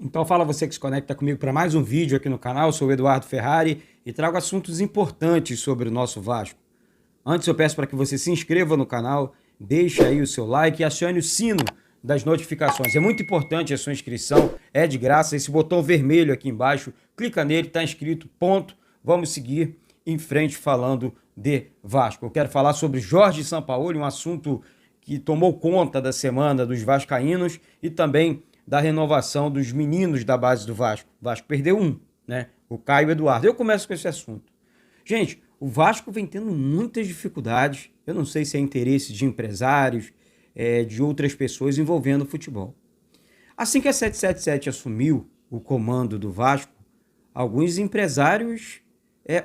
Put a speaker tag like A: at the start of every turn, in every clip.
A: Então fala você que se conecta comigo para mais um vídeo aqui no canal. Eu sou o Eduardo Ferrari e trago assuntos importantes sobre o nosso Vasco. Antes eu peço para que você se inscreva no canal, deixe aí o seu like e acione o sino das notificações. É muito importante a sua inscrição, é de graça. Esse botão vermelho aqui embaixo, clica nele, está inscrito, ponto. Vamos seguir em frente falando de Vasco. Eu quero falar sobre Jorge Sampaoli, um assunto que tomou conta da semana dos vascaínos e também da renovação dos meninos da base do Vasco. O Vasco perdeu um, né? O Caio Eduardo. Eu começo com esse assunto. Gente, o Vasco vem tendo muitas dificuldades. Eu não sei se é interesse de empresários, de outras pessoas envolvendo o futebol. Assim que a 777 assumiu o comando do Vasco, alguns empresários,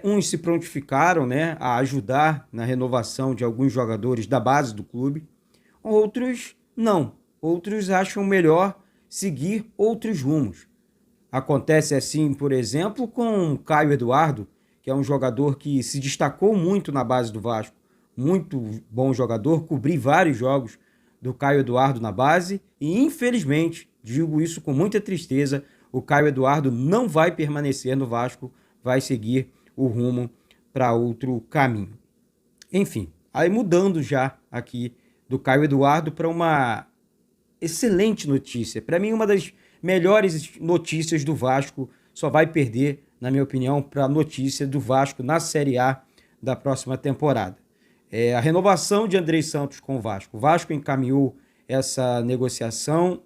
A: uns se prontificaram, né, a ajudar na renovação de alguns jogadores da base do clube, outros não. Outros acham melhor seguir outros rumos. Acontece assim, por exemplo, com o Caio Eduardo, que é um jogador que se destacou muito na base do Vasco. Muito bom jogador, cobri vários jogos do Caio Eduardo na base e, infelizmente, digo isso com muita tristeza, o Caio Eduardo não vai permanecer no Vasco, vai seguir o rumo para outro caminho. Enfim, aí mudando já aqui do Caio Eduardo para uma excelente notícia. Para mim, uma das melhores notícias do Vasco. Só vai perder, na minha opinião, para a notícia do Vasco na Série A da próxima temporada. A renovação de Andrei Santos com o Vasco. O Vasco encaminhou essa negociação,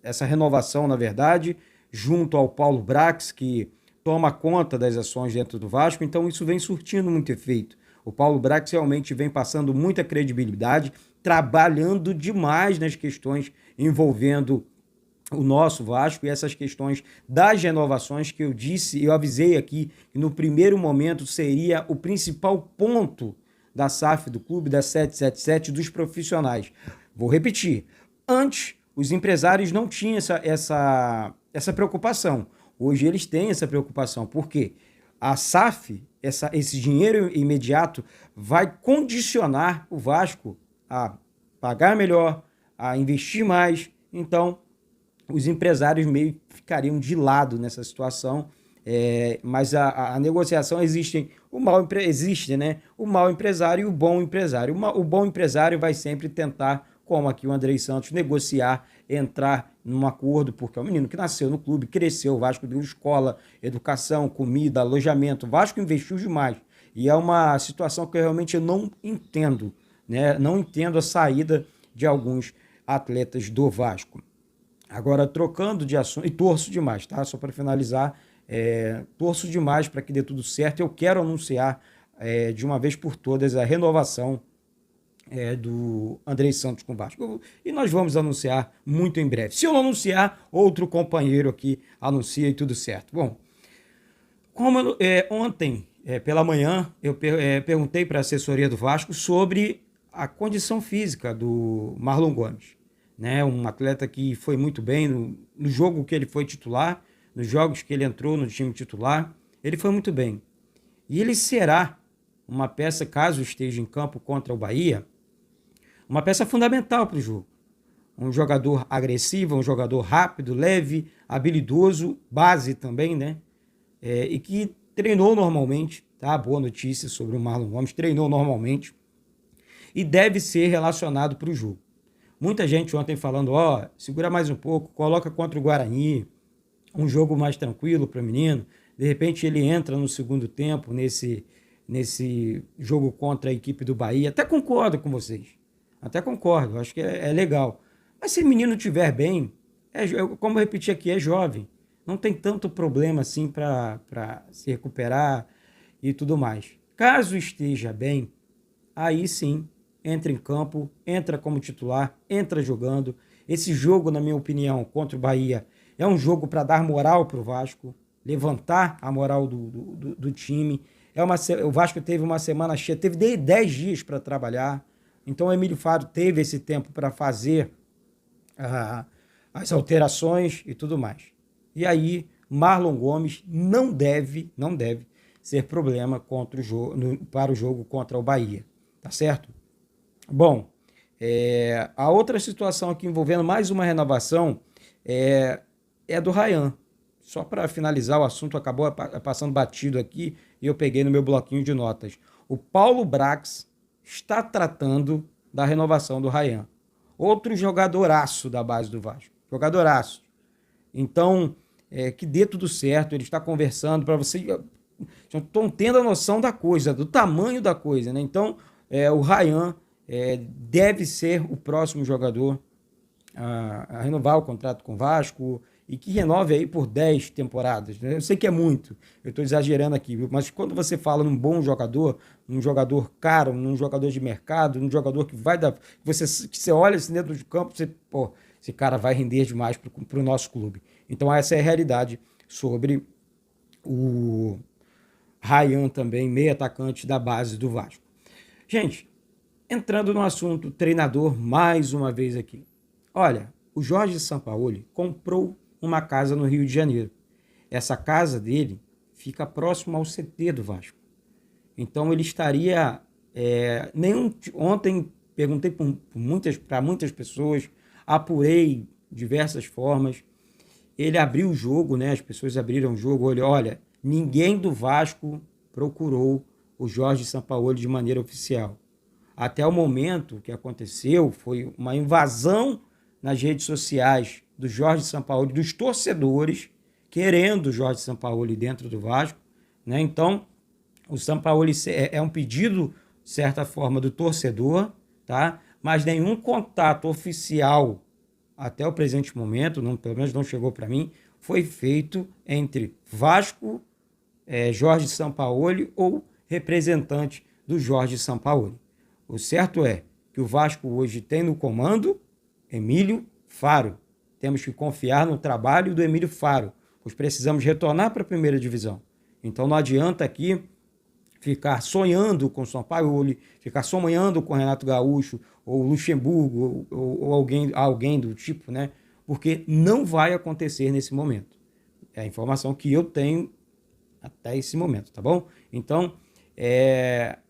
A: essa renovação, na verdade, junto ao Paulo Brax, que toma conta das ações dentro do Vasco. Então, isso vem surtindo muito efeito. O Paulo Brax realmente vem passando muita credibilidade, trabalhando demais nas questões envolvendo o nosso Vasco e essas questões das renovações que eu avisei aqui que no primeiro momento seria o principal ponto da SAF do clube, da 777, dos profissionais. Vou repetir, antes os empresários não tinham essa preocupação. Hoje eles têm essa preocupação, porque a SAF, esse dinheiro imediato, vai condicionar o Vasco a pagar melhor, a investir mais. Então, os empresários meio ficariam de lado nessa situação, mas a negociação existe, né? O mau empresário e o bom empresário. O bom empresário vai sempre tentar, como aqui o Andrei Santos, negociar, entrar num acordo, porque é um menino que nasceu no clube, cresceu, o Vasco deu escola, educação, comida, alojamento, o Vasco investiu demais. E é uma situação que eu realmente não entendo, né? Não entendo a saída de alguns atletas do Vasco. Agora, trocando de assunto, e torço demais, tá? Só para finalizar, torço demais para que dê tudo certo. Eu quero anunciar de uma vez por todas a renovação do Andrei Santos com o Vasco. E nós vamos anunciar muito em breve. Se eu não anunciar, outro companheiro aqui anuncia e tudo certo. Bom, como ontem, pela manhã, eu perguntei para a assessoria do Vasco sobre a condição física do Marlon Gomes, né? Um atleta que foi muito bem no jogo que ele foi titular, nos jogos que ele entrou no time titular, ele foi muito bem. E ele será uma peça, caso esteja em campo contra o Bahia, uma peça fundamental para o jogo. Um jogador agressivo, um jogador rápido, leve, habilidoso, base também, né? E que treinou normalmente, tá? Boa notícia sobre o Marlon Gomes, treinou normalmente e deve ser relacionado para o jogo. Muita gente ontem falando, segura mais um pouco, coloca contra o Guarani, um jogo mais tranquilo para o menino. De repente ele entra no segundo tempo nesse jogo contra a equipe do Bahia. Até concordo com vocês, acho que é legal. Mas se o menino estiver bem, como eu repeti aqui, é jovem, não tem tanto problema assim para se recuperar e tudo mais. Caso esteja bem, aí sim, entra em campo, entra como titular, entra jogando. Esse jogo, na minha opinião, contra o Bahia, é um jogo para dar moral para o Vasco, levantar a moral do time. O Vasco teve uma semana cheia, teve 10 dias para trabalhar, então o Emílio Faro teve esse tempo para fazer as alterações e tudo mais. E aí, Marlon Gomes não deve ser problema contra o jogo, para o jogo contra o Bahia, tá certo? Bom, a outra situação aqui envolvendo mais uma renovação é do Ryan. Só para finalizar, o assunto acabou passando batido aqui e eu peguei no meu bloquinho de notas. O Paulo Brax está tratando da renovação do Ryan. Outro jogadoraço da base do Vasco. Jogadoraço. Então, que dê tudo certo. Ele está conversando para vocês. Estão tendo a noção da coisa, do tamanho da coisa, né? Então, o Ryan deve ser o próximo jogador a renovar o contrato com o Vasco e que renove aí por 10 temporadas. Né? Eu sei que é muito, eu estou exagerando aqui, mas quando você fala num bom jogador, num jogador caro, num jogador de mercado, num jogador que vai dar... que você olha assim dentro do campo, esse cara vai render demais para o nosso clube. Então essa é a realidade sobre o Ryan também, meio atacante da base do Vasco. Gente, entrando no assunto treinador mais uma vez aqui. Olha, o Jorge Sampaoli comprou uma casa no Rio de Janeiro. Essa casa dele fica próximo ao CT do Vasco. Então ele estaria... Ontem perguntei para muitas pessoas, apurei diversas formas. Ele abriu o jogo, né? As pessoas abriram o jogo. Olha, ninguém do Vasco procurou o Jorge Sampaoli de maneira oficial. Até o momento que aconteceu foi uma invasão nas redes sociais do Jorge Sampaoli, dos torcedores, querendo o Jorge Sampaoli dentro do Vasco, né? Então, o Sampaoli é um pedido, de certa forma, do torcedor, tá? Mas nenhum contato oficial, até o presente momento, pelo menos não chegou para mim, foi feito entre Vasco, Jorge Sampaoli ou representante do Jorge Sampaoli. O certo é que o Vasco hoje tem no comando Emílio Faro. Temos que confiar no trabalho do Emílio Faro, pois precisamos retornar para a primeira divisão. Então não adianta aqui ficar sonhando com Sampaoli, ficar sonhando com Renato Gaúcho, ou Luxemburgo, ou alguém do tipo, né? Porque não vai acontecer nesse momento. É a informação que eu tenho até esse momento, tá bom? Então,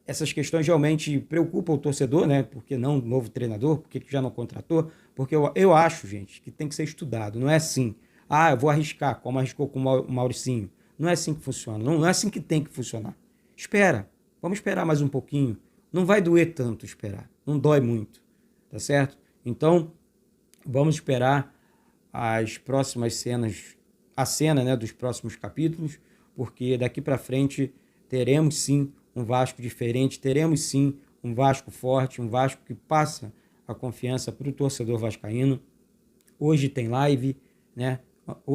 A: essas questões realmente preocupam o torcedor, né? Por que não novo treinador? Por que já não contratou? Porque eu acho, gente, que tem que ser estudado. Não é assim, eu vou arriscar, como arriscou com o Mauricinho. Não é assim que funciona, não é assim que tem que funcionar. Espera, vamos esperar mais um pouquinho. Não vai doer tanto esperar, não dói muito, tá certo? Então, vamos esperar as próximas cenas, a cena, né, dos próximos capítulos, porque daqui para frente teremos sim um Vasco diferente, teremos sim um Vasco forte, um Vasco que passa a confiança para o torcedor vascaíno. Hoje tem live, né?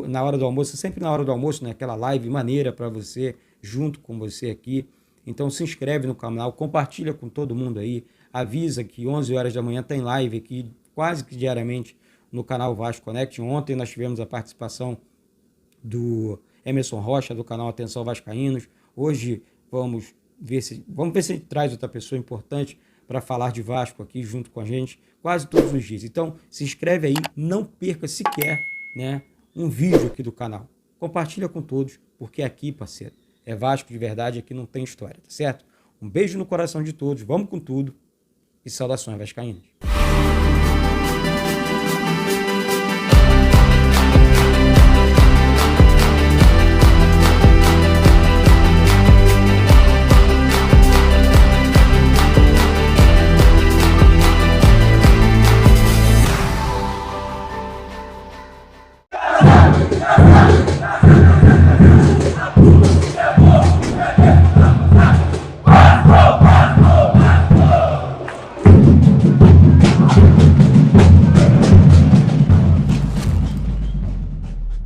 A: Na hora do almoço, sempre na hora do almoço, né? Aquela live maneira para você, junto com você aqui. Então se inscreve no canal, compartilha com todo mundo aí, avisa que 11 horas da manhã tem live aqui, quase que diariamente, no canal Vasco Connect. Ontem nós tivemos a participação do Emerson Rocha, do canal Atenção Vascaínos. Hoje vamos ver se traz outra pessoa importante para falar de Vasco aqui junto com a gente, quase todos os dias. Então se inscreve aí, não perca sequer, né, um vídeo aqui do canal. Compartilha com todos, porque aqui, parceiro, é Vasco de verdade, aqui não tem história, tá certo? Um beijo no coração de todos, vamos com tudo e saudações vascaínas.